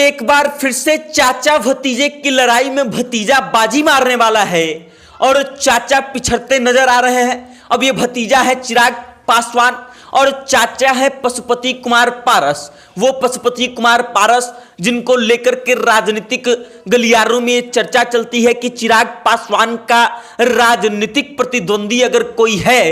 एक बार फिर से चाचा भतीजे की लड़ाई में भतीजा बाजी मारने वाला है और चाचा पिछड़ते नजर आ रहे हैं। अब ये भतीजा है चिराग पासवान और चाचा है पशुपति कुमार पारस। वो पशुपति कुमार पारस जिनको लेकर के राजनीतिक गलियारों में ये चर्चा चलती है कि चिराग पासवान का राजनीतिक प्रतिद्वंदी अगर कोई है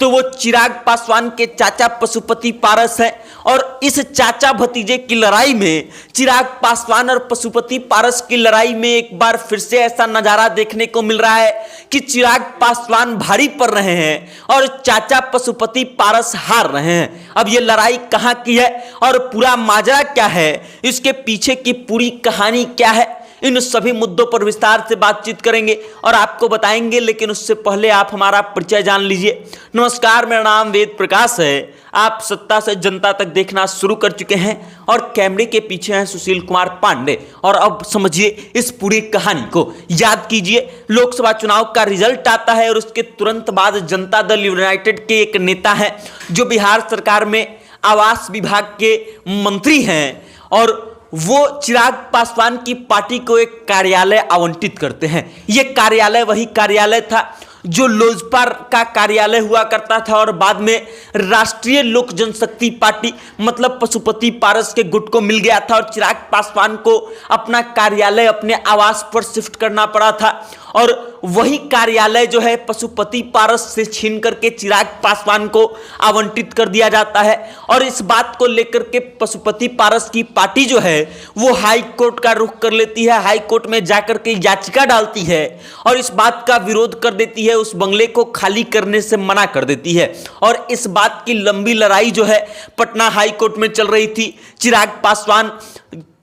तो वो चिराग पासवान के चाचा पशुपति पारस है। और इस चाचा भतीजे की लड़ाई में, चिराग पासवान और पशुपति पारस की लड़ाई में एक बार फिर से ऐसा नजारा देखने को मिल रहा है कि चिराग पासवान भारी पड़ रहे हैं और चाचा पशुपति पारस हार रहे हैं। अब ये लड़ाई कहां की है और पूरा माजरा क्या है, इसके पीछे की पूरी कहानी क्या है, इन सभी मुद्दों पर विस्तार से बातचीत करेंगे और आपको बताएंगे। लेकिन उससे पहले आप हमारा परिचय जान लीजिए। नमस्कार, मेरा नाम वेद प्रकाश है। आप सत्ता से जनता तक देखना शुरू कर चुके हैं और कैमरे के पीछे हैं सुशील कुमार पांडे। और अब समझिए इस पूरी कहानी को। याद कीजिए, लोकसभा चुनाव का रिजल्ट आता है और उसके तुरंत बाद जनता दल यूनाइटेड के एक नेता हैं जो बिहार सरकार में आवास विभाग के मंत्री हैं और वो चिराग पासवान की पार्टी को एक कार्यालय आवंटित करते हैं। ये कार्यालय वही कार्यालय था जो लोजपा का कार्यालय हुआ करता था और बाद में राष्ट्रीय लोक जनशक्ति पार्टी मतलब पशुपति पारस के गुट को मिल गया था और चिराग पासवान को अपना कार्यालय अपने आवास पर शिफ्ट करना पड़ा था। और वही कार्यालय जो है पशुपति पारस से छीन करके चिराग पासवान को आवंटित कर दिया जाता है। और इस बात को लेकर के पशुपति पारस की पार्टी जो है वो हाई कोर्ट का रुख कर लेती है। हाई कोर्ट में जाकर के याचिका डालती है और इस बात का विरोध कर देती है, उस बंगले को खाली करने से मना कर देती है। और इस बात की लंबी लड़ाई जो है पटना हाई कोर्ट में चल रही थी। चिराग पासवान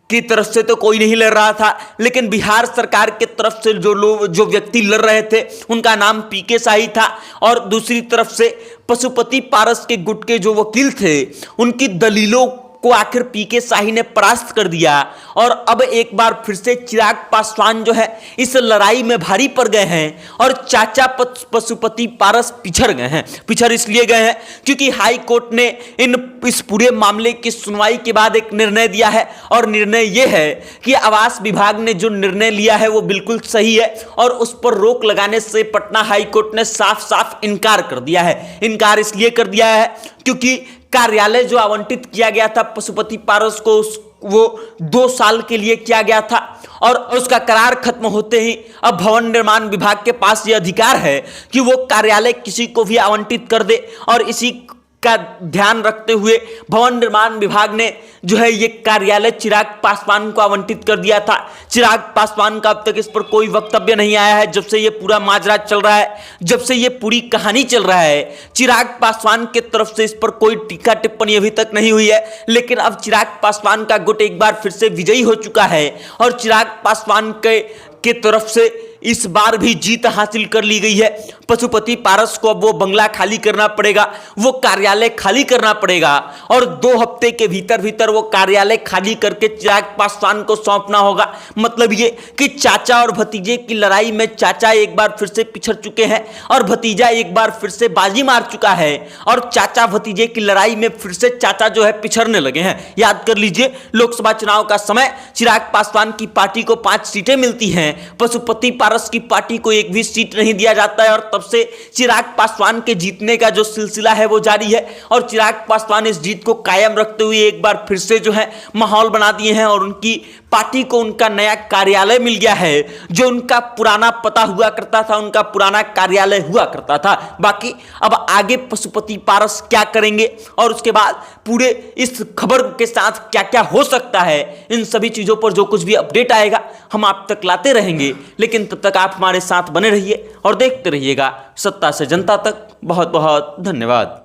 की तरफ से तो कोई नहीं लड़ रहा था, लेकिन बिहार सरकार के तरफ से जो व्यक्ति लड़ रहे थे उनका नाम पीके शाही था। और दूसरी तरफ से पशुपति पारस के गुट के जो वकील थे उनकी दलीलों को आखिर पीके शाही ने परास्त कर दिया। और अब एक बार फिर से चिराग पासवान जो है इस लड़ाई में भारी पड़ गए हैं और चाचा पशुपति पारस पिछड़ गए हैं। पिछड़ इसलिए गए हैं क्योंकि हाई कोर्ट ने इस पूरे मामले की सुनवाई के बाद एक निर्णय दिया है और निर्णय यह है कि आवास विभाग ने जो निर्णय लिया है वो बिल्कुल सही है और उस पर रोक लगाने से पटना हाई कोर्ट ने साफ साफ इनकार कर दिया है। इनकार इसलिए कर दिया है क्योंकि कार्यालय जो आवंटित किया गया था पशुपति पारस को वो 2 साल के लिए किया गया था और उसका करार खत्म होते ही अब भवन निर्माण विभाग के पास ये अधिकार है कि वो कार्यालय किसी को भी आवंटित कर दे। और इसी का ध्यान रखते हुए भवन निर्माण विभाग ने जो है ये कार्यालय चिराग पासवान को आवंटित कर दिया था। चिराग पासवान का अब तक इस पर कोई वक्तव्य नहीं आया है। जब से ये पूरा माजरा चल रहा है, जब से ये पूरी कहानी चल रहा है, चिराग पासवान के तरफ से इस पर कोई टीका टिप्पणी अभी तक नहीं हुई है। लेकिन अब चिराग पासवान का गुट एक बार फिर से विजयी हो चुका है और चिराग पासवान के तरफ से इस बार भी जीत हासिल कर ली गई है। पशुपति पारस को अब वो बंगला खाली करना पड़ेगा, वो कार्यालय खाली करना पड़ेगा और 2 हफ्ते के भीतर वो कार्यालय खाली करके चिराग पासवान को सौंपना होगा। मतलब ये कि चाचा और भतीजे की लड़ाई में चाचा एक बार फिर से पिछड़ चुके हैं और भतीजा एक बार फिर से बाजी मार चुका है और चाचा भतीजे की लड़ाई में फिर से चाचा जो है पिछड़ने लगे हैं। याद कर लीजिए, लोकसभा चुनाव का समय चिराग पासवान की पार्टी को 5 सीटें मिलती हैं, पशुपति पारस की पार्टी को एक भी सीट नहीं दिया जाता है और तब से चिराग पासवान के जीतने का जो सिलसिला है वो जारी है। और चिराग पासवान इस जीत को कायम रखते हुए एक बार फिर से जो है माहौल बना दिए हैं और उनकी पार्टी को उनका नया कार्यालय मिल गया है। जो उनका पुराना पता हुआ करता था, उनका पुराना कार्यालय हुआ करता था। बाकी अब आगे पशुपति पारस क्या करेंगे और उसके बाद पूरे इस खबर के साथ क्या क्या हो सकता है, इन सभी चीजों पर जो कुछ भी अपडेट आएगा हम आप तक लाते रहेंगे। लेकिन तब तक आप हमारे साथ बने रहिए और देखते रहिएगा सत्ता से जनता तक। बहुत बहुत धन्यवाद।